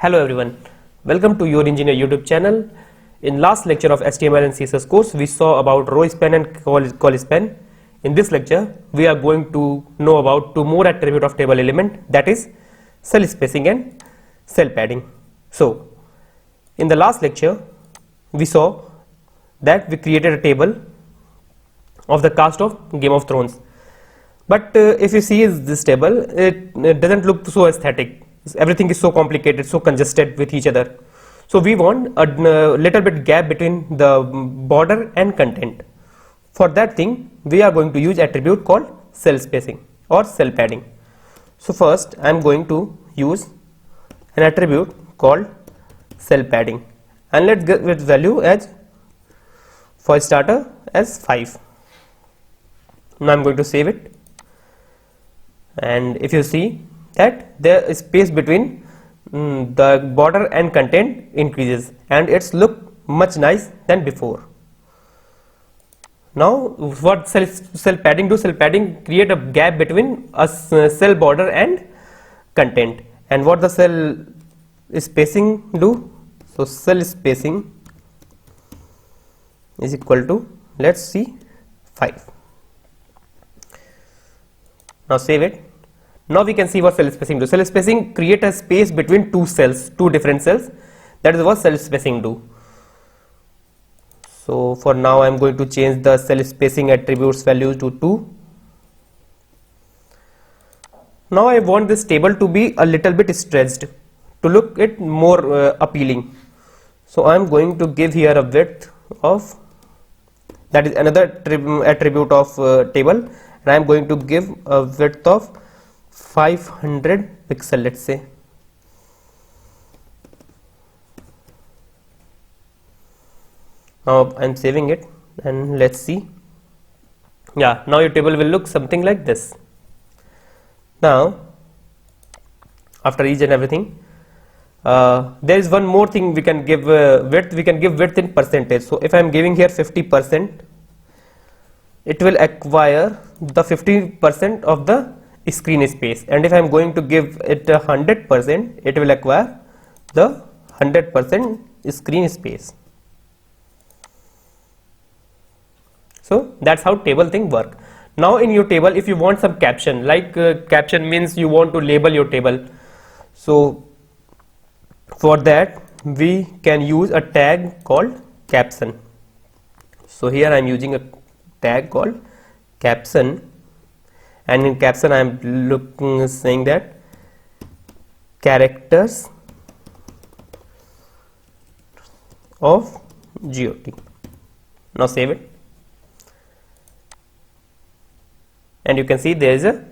Hello everyone, welcome to Your Engineer YouTube channel. In last lecture of HTML and CSS course, we saw about row span and col span. In this lecture, we are going to know about two more attribute of table element, that is cell spacing and cell padding. So, in the last lecture, we saw that we created a table of the cast of Game of Thrones. But if you see this table, it doesn't look so aesthetic. Everything is so complicated, so congested with each other. So we want a little bit gap between the border and content. For that thing, we are going to use attribute called cell spacing or cell padding. So first, I am going to use an attribute called cell padding, and let's get its value as, for starter, as 5. Now I am going to save it, and if you see that the space between the border and content increases and it's look much nice than before. Now what cell padding do? Cell padding create a gap between a cell border and content. And what the cell spacing do? So cell spacing is equal to, let's see, 5. Now save it. Now we can see what cell spacing do. Cell spacing create a space between two cells, two different cells. That is what cell spacing do. So for now I am going to change the cell spacing attributes value to 2. Now I want this table to be a little bit stretched to look it more appealing. So I am going to give here a width of, that is another attribute of table, and I am going to give a width of 500 pixel, let's say. Now I am saving it and let's see. Yeah, now your table will look something like this. Now after each and everything, there is one more thing we can give width. We can give width in percentage. So if I am giving here 50%, it will acquire the 50% of the screen space, and if I am going to give it 100%, it will acquire the 100% screen space. So that's how table thing work. Now in your table, if you want some caption, like caption means you want to label your table, so for that we can use a tag called caption. So here I am using a tag called caption, and in caption I am saying that characters of GOT. Now save it, and you can see there is a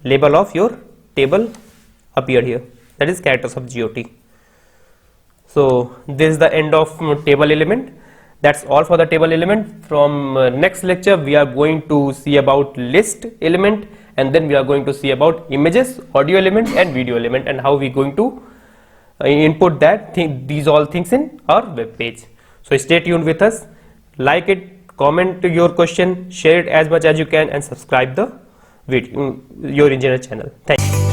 label of your table appeared here, that is characters of GOT. So this is the end of table element. That's all for the table element. From next lecture we are going to see about list element, and then we are going to see about images, audio element and video element, and how we going to input that these all things in our web page. So stay tuned with us, like it, comment your question, share it as much as you can, and subscribe the Your Engineer channel. Thank you.